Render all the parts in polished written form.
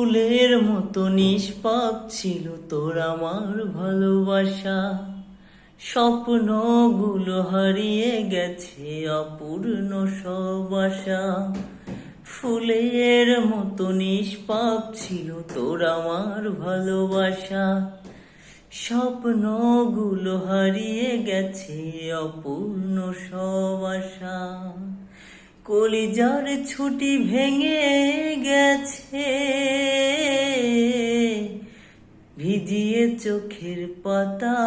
ফুলের মতো নিষ্পাপ ছিল তোর আমার ভালোবাসা। স্বপ্নগুলো হারিয়ে গেছে অপূর্ণ সব আশা। ফুলের মতো নিষ্পাপ ছিল তোর আমার ভালোবাসা। স্বপ্নগুলো হারিয়ে গেছে অপূর্ণ সব আশা। কলিজার ছুটি ভেঙে গেছে, ভিজিয়ে চোখের পাতা।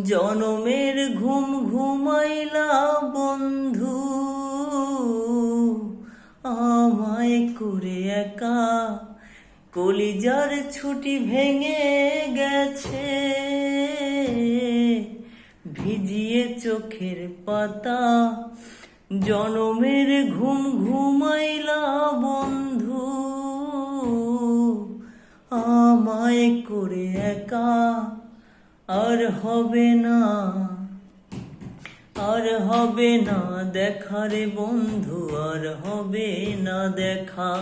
জনমের ঘুম ঘুমাইলা বন্ধু, আমায় করে একা। কলিজার ছুটি ভেঙে গেছে, ভিজিয়ে চোখের পাতা। জনমের ঘুম ঘুমাইলা বন্ধু, আমায় করে একা। আর হবে না, আর হবে না দেখা রে বন্ধু, আর হবে না দেখা।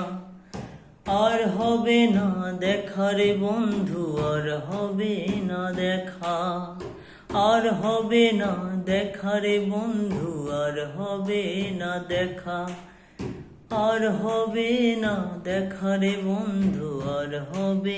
আর হবে না দেখা রে বন্ধু, আর হবে না দেখা। আর হবে না দেখা রে বন্ধু, আর হবে না দেখা। আর হবে না দেখা রে বন্ধু, আর হবে